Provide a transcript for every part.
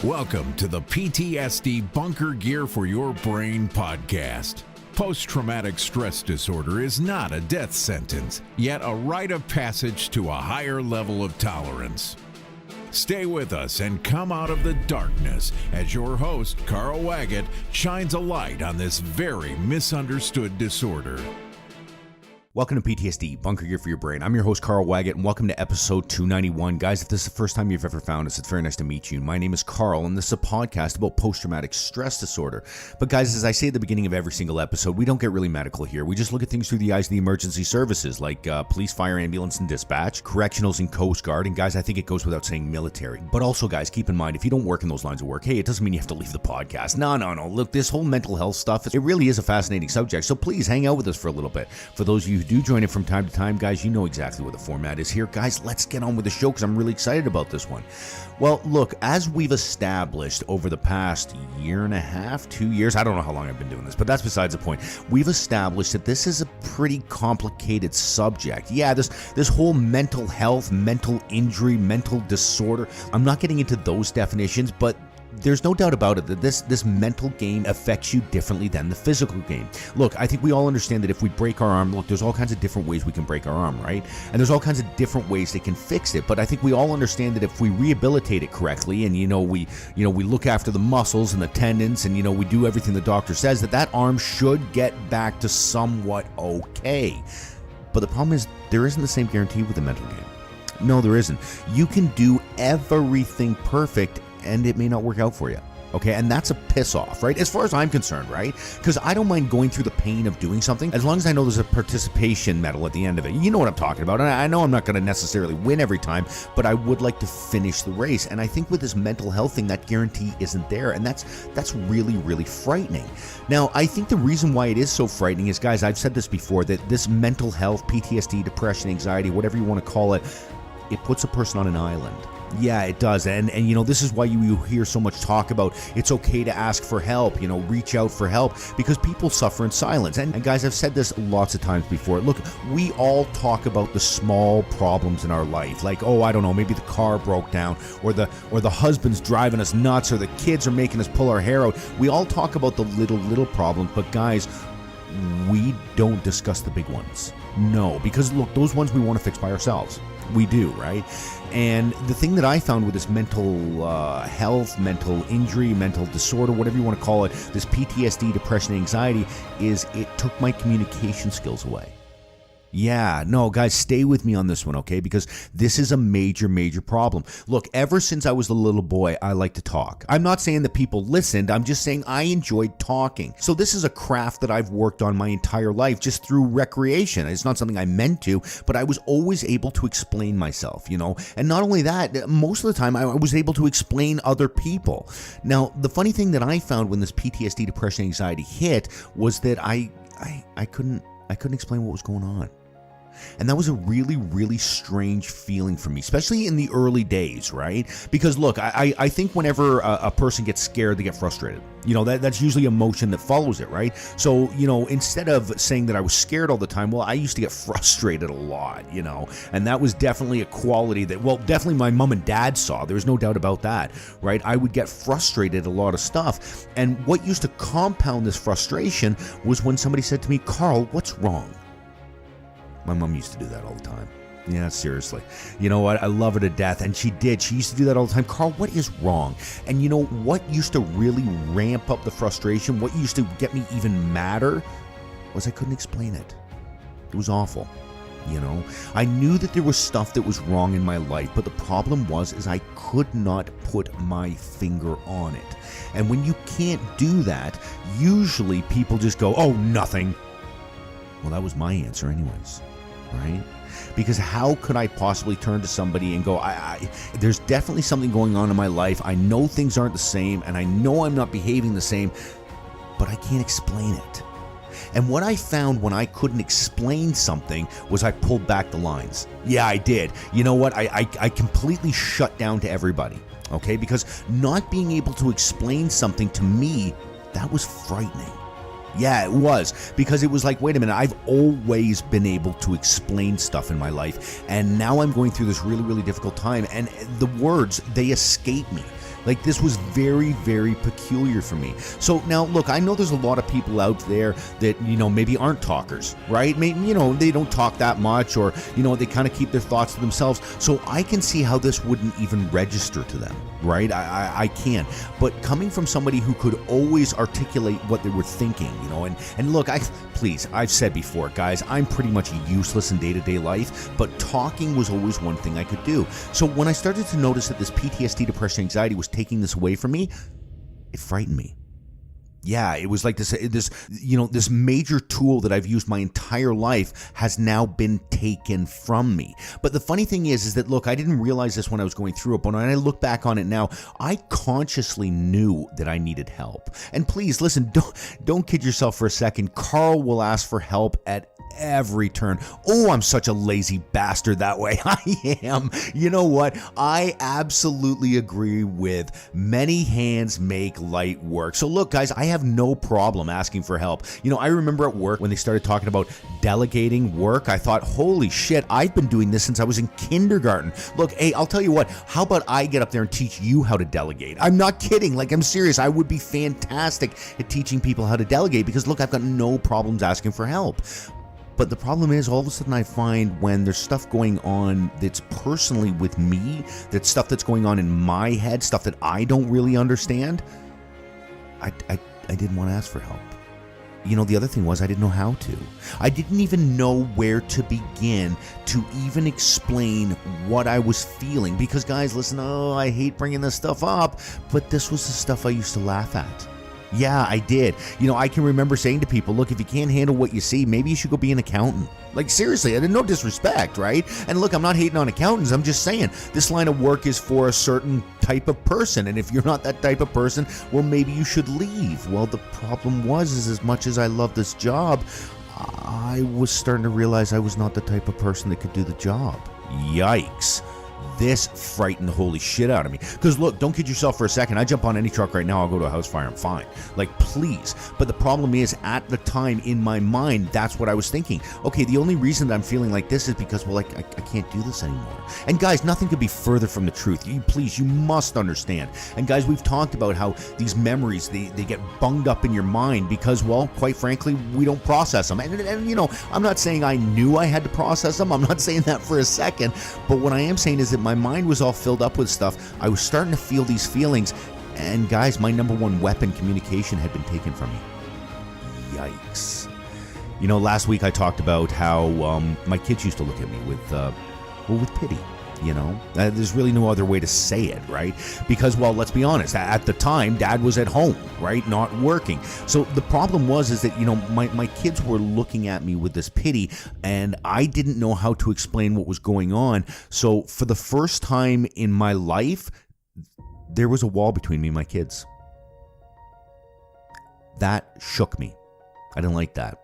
Welcome to the PTSD Bunker Gear for Your Brain podcast. Post-traumatic stress disorder is not a death sentence, yet a rite of passage to a higher level of tolerance. Stay with us and come out of the darkness as your host, Carl Waggett, shines a light on this very misunderstood disorder. Welcome to PTSD, Bunker Gear for Your Brain. I'm your host, Carl Waggett, and welcome to episode 291. Guys, if this is the first time you've ever found us, it's very nice to meet you. My name is Carl, and this is a podcast about post-traumatic stress disorder. But guys, as I say at the beginning of every single episode, we don't get really medical here. We just look at things through the eyes of the emergency services, like police, fire, ambulance, and dispatch, correctionals, and Coast Guard. And guys, I think it goes without saying military. But also, guys, keep in mind, if you don't work in those lines of work, hey, it doesn't mean you have to leave the podcast. No. Look, this whole mental health stuff, it really is a fascinating subject. So please hang out with us for a little bit. For those of you who do join in from time to time, guys, you know exactly what the format is here. Guys, let's get on with the show because I'm really excited about this one. Well, look, as we've established over the past year and a half, 2 years, I don't know how long I've been doing this, but that's besides the point. We've established that this is a pretty complicated subject. Yeah, this whole mental health, mental injury, mental disorder, I'm not getting into those definitions, but there's no doubt about it that this mental game affects you differently than the physical game. Look, I think we all understand that if we break our arm, look, there's all kinds of different ways we can break our arm, right? And there's all kinds of different ways they can fix it. But I think we all understand that if we rehabilitate it correctly and, we look after the muscles and the tendons and, we do everything the doctor says, that arm should get back to somewhat okay. But the problem is there isn't the same guarantee with the mental game. No, there isn't. You can do everything perfect and it may not work out for you, okay? And that's a piss off, right? As far as I'm concerned, right? Because I don't mind going through the pain of doing something as long as I know there's a participation medal at the end of it. You know what I'm talking about. And I know I'm not going to necessarily win every time, but I would like to finish the race. And I think with this mental health thing, that guarantee isn't there. And that's really, really frightening. Now, I think the reason why it is so frightening is, guys, I've said this before, that this mental health, PTSD, depression, anxiety, whatever you want to call it, it puts a person on an island. Yeah, it does. And this is why you hear so much talk about it's okay to ask for help, reach out for help, because people suffer in silence. And guys, I've said this lots of times before. Look, we all talk about the small problems in our life. Like, I don't know, maybe the car broke down or the husband's driving us nuts or the kids are making us pull our hair out. We all talk about the little problems, but guys, we don't discuss the big ones. No, because look, those ones we want to fix by ourselves. We do, right? And the thing that I found with this mental health, mental injury, mental disorder, whatever you want to call it, this PTSD, depression, anxiety, is it took my communication skills away. Yeah, no, guys, stay with me on this one, okay? Because this is a major, major problem. Look, ever since I was a little boy, I like to talk. I'm not saying that people listened. I'm just saying I enjoyed talking. So this is a craft that I've worked on my entire life just through recreation. It's not something I meant to, but I was always able to explain myself, And not only that, most of the time I was able to explain other people. Now, the funny thing that I found when this PTSD, depression, anxiety hit was that I couldn't explain what was going on. And that was a really, really strange feeling for me, especially in the early days, right? Because look, I think whenever a person gets scared, they get frustrated. That's usually emotion that follows it, right? So, instead of saying that I was scared all the time, well, I used to get frustrated a lot, and that was definitely a quality that, well, definitely my mom and dad saw. There was no doubt about that, right? I would get frustrated at a lot of stuff. And what used to compound this frustration was when somebody said to me, Carl, what's wrong? My mom used to do that all the time. Yeah, seriously. You know what? I love her to death. And she did. She used to do that all the time. Carl, what is wrong? And what used to really ramp up the frustration, what used to get me even madder, was I couldn't explain it. It was awful. I knew that there was stuff that was wrong in my life, but the problem is I could not put my finger on it. And when you can't do that, usually people just go, oh, nothing. Well, that was my answer anyways. Right? Because how could I possibly turn to somebody and go, there's definitely something going on in my life. I know things aren't the same, and I know I'm not behaving the same, but I can't explain it. And what I found when I couldn't explain something was I pulled back the lines. Yeah, I did. You know what? I completely shut down to everybody, okay? Because not being able to explain something to me, that was frightening. Yeah, it was, because it was like, wait a minute, I've always been able to explain stuff in my life, and now I'm going through this really, really difficult time, and the words, they escape me. Like, this was very, very peculiar for me. So now, look, I know there's a lot of people out there that, maybe aren't talkers, right? Maybe, they don't talk that much, or, they kind of keep their thoughts to themselves. So I can see how this wouldn't even register to them, right? I can. But coming from somebody who could always articulate what they were thinking, and look, I've said before, guys, I'm pretty much useless in day-to-day life, but talking was always one thing I could do. So when I started to notice that this PTSD, depression, anxiety was taking this away from me, it frightened me. Yeah, it was like this major tool that I've used my entire life has now been taken from me. But the funny thing is that, look, I didn't realize this when I was going through it, but when I look back on it now, I consciously knew that I needed help. And please, listen, don't kid yourself for a second. Carl will ask for help at every turn. Oh, I'm such a lazy bastard that way. I am. You know what? I absolutely agree with many hands make light work. So look, guys, I have no problem asking for help. I remember at work when they started talking about delegating work, I thought, holy shit, I've been doing this since I was in kindergarten. Look, hey, I'll tell you what, how about I get up there and teach you how to delegate? I'm not kidding. Like, I'm serious. I would be fantastic at teaching people how to delegate because, look, I've got no problems asking for help. But the problem is, all of a sudden I find when there's stuff going on that's personally with me, that's stuff that's going on in my head, stuff that I don't really understand, I didn't want to ask for help. The other thing was I didn't know how to. I didn't even know where to begin to even explain what I was feeling. Because, guys, listen, I hate bringing this stuff up, but this was the stuff I used to laugh at. Yeah, I did. I can remember saying to people, look, if you can't handle what you see, maybe you should go be an accountant. Like, seriously, no disrespect, right? And look, I'm not hating on accountants. I'm just saying this line of work is for a certain type of person. And if you're not that type of person, well, maybe you should leave. Well, the problem was as much as I love this job, I was starting to realize I was not the type of person that could do the job. Yikes. This frightened the holy shit out of me. Because look, don't kid yourself for a second. I jump on any truck right now, I'll go to a house fire, I'm fine. Like, please. But the problem is, at the time in my mind, that's what I was thinking. Okay, the only reason that I'm feeling like this is because, well, I can't do this anymore. And guys, nothing could be further from the truth. You must understand. And guys, we've talked about how these memories, they get bunged up in your mind because, well, quite frankly, we don't process them. And I'm not saying I knew I had to process them. I'm not saying that for a second. But what I am saying is that my mind was all filled up with stuff. I was starting to feel these feelings. And guys, my number one weapon, communication, had been taken from me. Yikes. Last week I talked about how my kids used to look at me with pity. There's really no other way to say it, right? Because, well, let's be honest, at the time, Dad was at home, right? Not working. So the problem is that, my kids were looking at me with this pity, and I didn't know how to explain what was going on. So for the first time in my life, there was a wall between me and my kids. That shook me. I didn't like that.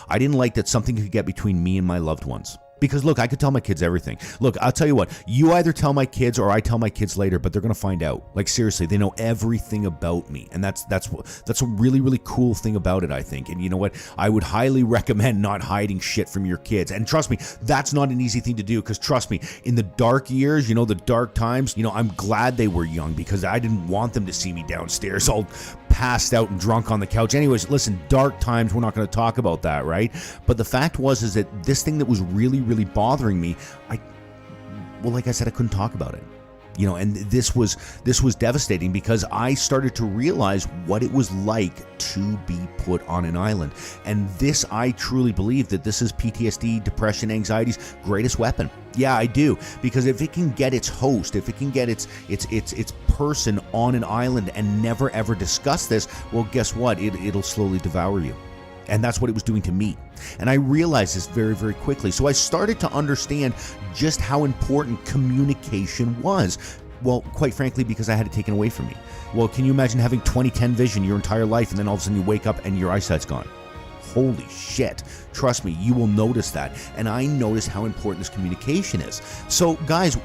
I didn't like that something could get between me and my loved ones. Because, look, I could tell my kids everything. Look, I'll tell you what. You either tell my kids or I tell my kids later, but they're going to find out. Like, seriously, they know everything about me. And that's a really, really cool thing about it, I think. And you know what? I would highly recommend not hiding shit from your kids. And trust me, that's not an easy thing to do. Because trust me, in the dark years, the dark times, I'm glad they were young because I didn't want them to see me downstairs all passed out and drunk on the couch. Anyways, listen, dark times, we're not going to talk about that, right? But the fact is that this thing that was really, really bothering me, like I said, I couldn't talk about it. And this was devastating because I started to realize what it was like to be put on an island. And this, I truly believe that this is PTSD, depression, anxiety's greatest weapon. Yeah, I do. Because if it can get its host, if it can get its person on an island and never ever discuss this, well, guess what? It'll slowly devour you. And that's what it was doing to me. And I realized this very, very quickly. So I started to understand just how important communication was. Well, quite frankly, because I had it taken away from me. Well, can you imagine having 20/10 vision your entire life and then all of a sudden you wake up and your eyesight's gone? Holy shit. Trust me, you will notice that. And I notice how important this communication is. So guys,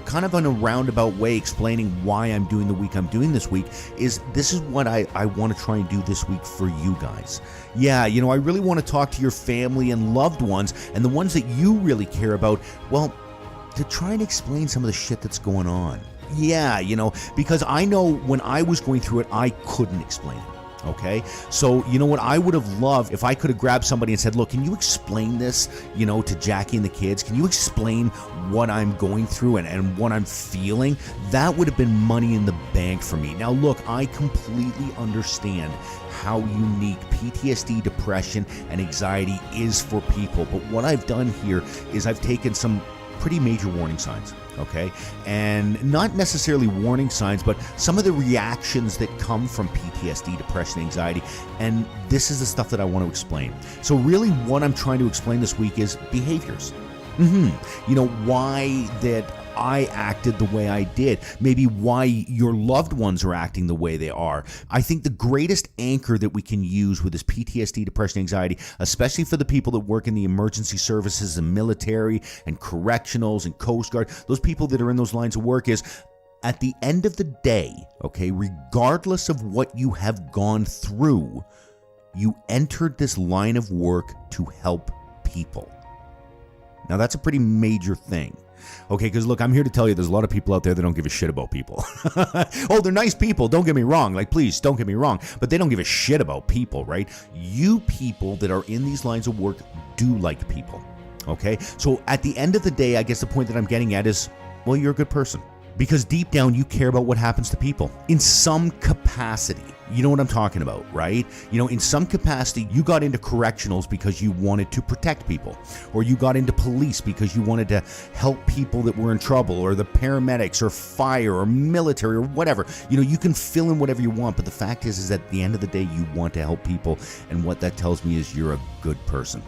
kind of in a roundabout way explaining why I'm doing the week I'm doing this week is this is what I want to try and do this week for you guys. Yeah, I really want to talk to your family and loved ones and the ones that you really care about, well, to try and explain some of the shit that's going on. Yeah, because I know when I was going through it, I couldn't explain it. Okay, so you know what I would have loved if I could have grabbed somebody and said, look, can you explain this, to Jackie and the kids? Can you explain what I'm going through and what I'm feeling? That would have been money in the bank for me. Now, look, I completely understand how unique PTSD, depression, and anxiety is for people. But what I've done here is I've taken some pretty major warning signs. Okay, and not necessarily warning signs, but some of the reactions that come from PTSD, depression, anxiety, and this is the stuff that I want to explain. So really what I'm trying to explain this week is behaviors. Why that I acted the way I did, maybe why your loved ones are acting the way they are. I think the greatest anchor that we can use with this PTSD, depression, anxiety, especially for the people that work in the emergency services and military and correctionals and Coast Guard, those people that are in those lines of work is, at the end of the day, okay, regardless of what you have gone through, you entered this line of work to help people. Now, that's a pretty major thing. Okay, because look, I'm here to tell you there's a lot of people out there that don't give a shit about people. Oh, they're nice people, don't get me wrong. Please, don't get me wrong. But they don't give a shit about people, right? You people that are in these lines of work do like people. Okay? So at the end of the day, I guess the point that I'm getting at is, well, you're a good person. Because deep down, you care about what happens to people in some capacity. You know what I'm talking about, right? In some capacity, you got into correctionals because you wanted to protect people, or you got into police because you wanted to help people that were in trouble, or the paramedics, or fire, or military, or whatever. You can fill in whatever you want, but the fact is at the end of the day, you want to help people, and what that tells me is you're a good person.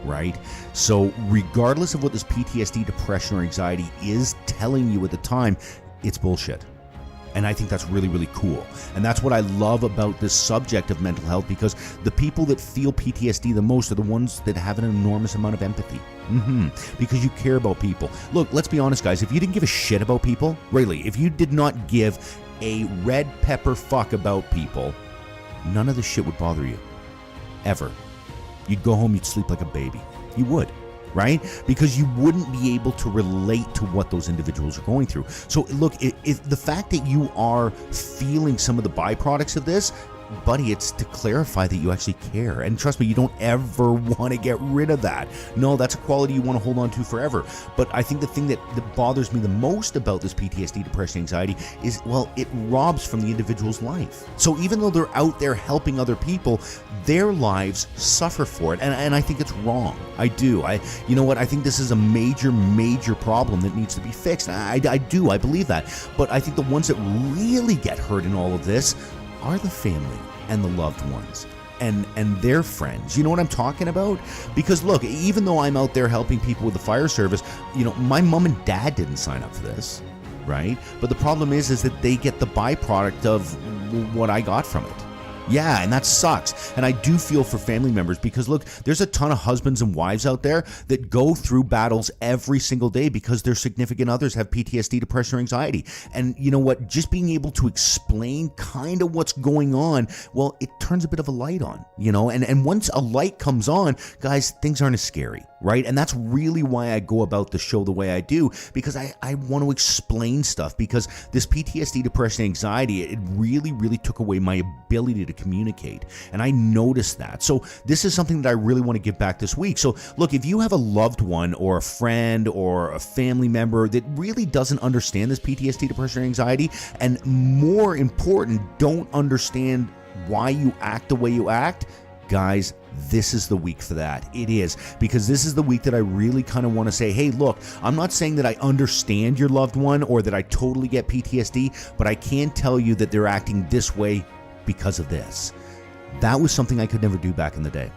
Right? So regardless of what this PTSD, depression, or anxiety is telling you at the time, it's bullshit. And I think that's really, really cool. And that's what I love about this subject of mental health, because the people that feel PTSD the most are the ones that have an enormous amount of empathy. Because you care about people. Look, let's be honest, guys. If you didn't give a shit about people, really, if you did not give a red pepper fuck about people, none of this shit would bother you. Ever. You'd go home, you'd sleep like a baby. You would, right? Because you wouldn't be able to relate to what those individuals are going through. So look, if the fact that you are feeling some of the byproducts of this, buddy, it's to clarify that you actually care. And trust me, you don't ever want to get rid of that. No, that's a quality you want to hold on to forever. But I think the thing that bothers me the most about this PTSD, depression, anxiety is, well, it robs from the individual's life. So even though they're out there helping other people, their lives suffer for it. And I think it's wrong. I do. You know what? I think this is a major, major problem that needs to be fixed. I believe that. But I think the ones that really get hurt in all of this are the family and the loved ones and their friends. You know what I'm talking about? Because look, even though I'm out there helping people with the fire service, my mom and dad didn't sign up for this, right? But the problem is that they get the byproduct of what I got from it. Yeah, and that sucks. And I do feel for family members, because look, there's a ton of husbands and wives out there that go through battles every single day because their significant others have PTSD, depression, or anxiety. And you know what? Just being able to explain kind of what's going on, well, it turns a bit of a light on, and once a light comes on, guys, things aren't as scary. Right? And that's really why I go about the show the way I do, because I want to explain stuff, because this PTSD, depression, anxiety, it really, really took away my ability to communicate. And I noticed that. So this is something that I really want to give back this week. So look, if you have a loved one or a friend or a family member that really doesn't understand this PTSD, depression, or anxiety, and more important, don't understand why you act the way you act, guys, this is the week for that. It is, because this is the week that I really kind of want to say, hey, look, I'm not saying that I understand your loved one or that I totally get PTSD, but I can tell you that they're acting this way because of this. That was something I could never do back in the day.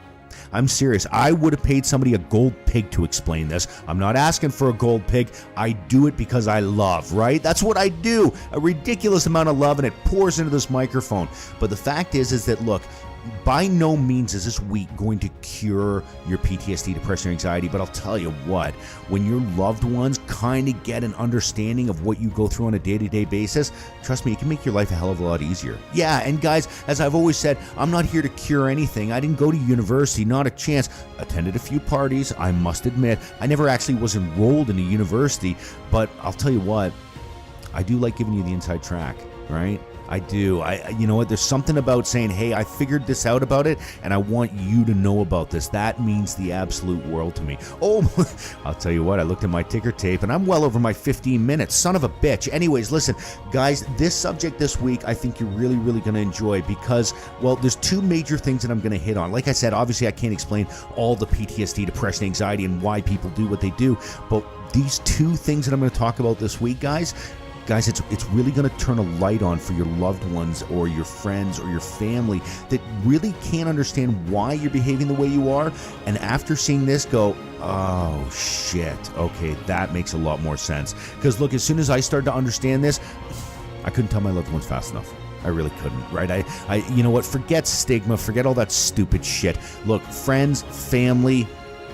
I'm serious. I would have paid somebody a gold pig to explain this. I'm not asking for a gold pig. I do it because I love, right? That's what I do. A ridiculous amount of love, and it pours into this microphone. But the fact is that, look, by no means is this week going to cure your PTSD, depression, or anxiety, but I'll tell you what, when your loved ones kind of get an understanding of what you go through on a day-to-day basis, trust me, it can make your life a hell of a lot easier. Yeah, and guys, as I've always said, I'm not here to cure anything. I didn't go to university, not a chance. Attended a few parties, I must admit. I never actually was enrolled in a university, but I'll tell you what, I do like giving you the inside track, right? I do. You know what? There's something about saying, hey, I figured this out about it, and I want you to know about this. That means the absolute world to me. Oh, I'll tell you what, I looked at my ticker tape, and I'm well over my 15 minutes. Son of a bitch. Anyways, listen, guys, this subject this week, I think you're really, really going to enjoy because, well, there's two major things that I'm going to hit on. Like I said, obviously, I can't explain all the PTSD, depression, anxiety, and why people do what they do, but these two things that I'm going to talk about this week, guys, it's really going to turn a light on for your loved ones or your friends or your family that really can't understand why you're behaving the way you are. And after seeing this, go, oh, shit. Okay, that makes a lot more sense. Because, look, as soon as I started to understand this, I couldn't tell my loved ones fast enough. I really couldn't, right? You know what? Forget stigma. Forget all that stupid shit. Look, friends, family,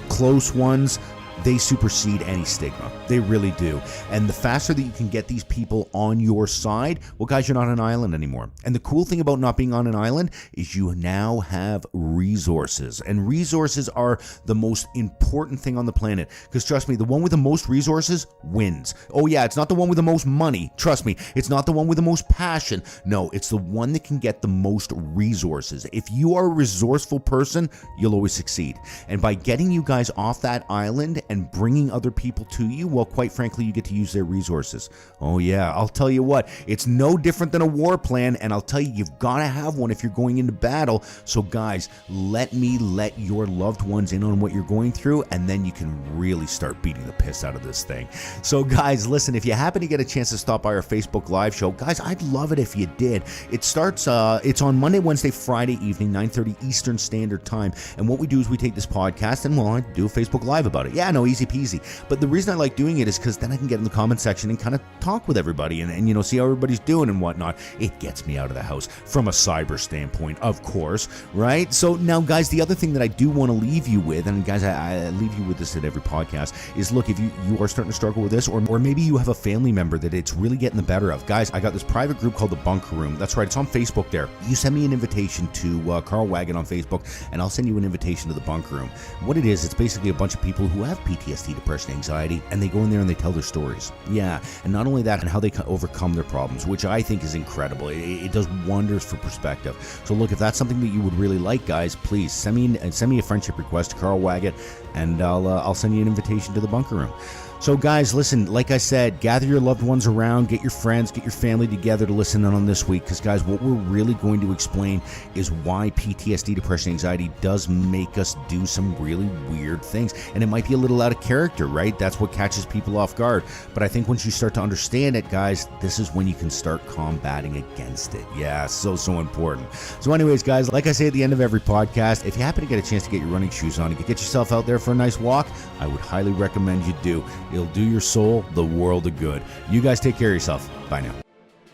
close ones, they supersede any stigma. They really do. And the faster that you can get these people on your side, well, guys, you're not on an island anymore. And the cool thing about not being on an island is you now have resources. And resources are the most important thing on the planet. Because trust me, the one with the most resources wins. Oh yeah, it's not the one with the most money. Trust me, it's not the one with the most passion. No, it's the one that can get the most resources. If you are a resourceful person, you'll always succeed. And by getting you guys off that island and bringing other people to you, well, quite frankly, you get to use their resources. Oh yeah, I'll tell you what, it's no different than a war plan, and I'll tell you, you've got to have one if you're going into battle. So guys, let me let your loved ones in on what you're going through, and then you can really start beating the piss out of this thing. So guys, listen, if you happen to get a chance to stop by our Facebook Live show, guys, I'd love it if you did. It starts, it's on Monday, Wednesday, Friday evening, 9:30 Eastern Standard Time, and what we do is we take this podcast and, well, I do a Facebook Live about it. Yeah, no, easy peasy. But the reason I like doing it is because then I can get in the comment section and kind of talk with everybody and you know, see how everybody's doing and whatnot. It gets me out of the house from a cyber standpoint, of course, right? So now, guys, the other thing that I do want to leave you with, and guys, I leave you with this at every podcast, is look, if you are starting to struggle with this, or maybe you have a family member that it's really getting the better of, guys, I got this private group called the Bunker Room. That's right, it's on Facebook there. You send me an invitation to Carl Wagon on Facebook, and I'll send you an invitation to the Bunker Room. What it is, it's basically a bunch of people who have PTSD, depression, anxiety, and they go in there and they tell their stories. Yeah, and not only that, and how they overcome their problems, which I think is incredible. It does wonders for perspective. So look, if that's something that you would really like, guys, please send me a friendship request to Carl Wagon, and I'll send you an invitation to the Bunker Room. So guys, listen, like I said, gather your loved ones around, get your friends, get your family together to listen in on this week, because guys, what we're really going to explain is why PTSD, depression, anxiety does make us do some really weird things. And it might be a little out of character, right? That's what catches people off guard. But I think once you start to understand it, guys, this is when you can start combating against it. Yeah, so important. So anyways, guys, like I say at the end of every podcast, if you happen to get a chance to get your running shoes on and get yourself out there for a nice walk, I would highly recommend you do. It'll do your soul the world of good. You guys take care of yourself. Bye now.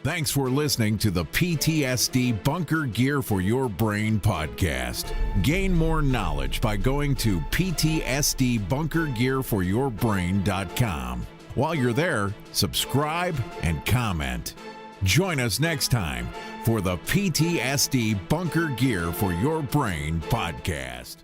Thanks for listening to the PTSD Bunker Gear for Your Brain podcast. Gain more knowledge by going to ptsdbunkergearforyourbrain.com. While you're there, subscribe and comment. Join us next time for the PTSD Bunker Gear for Your Brain podcast.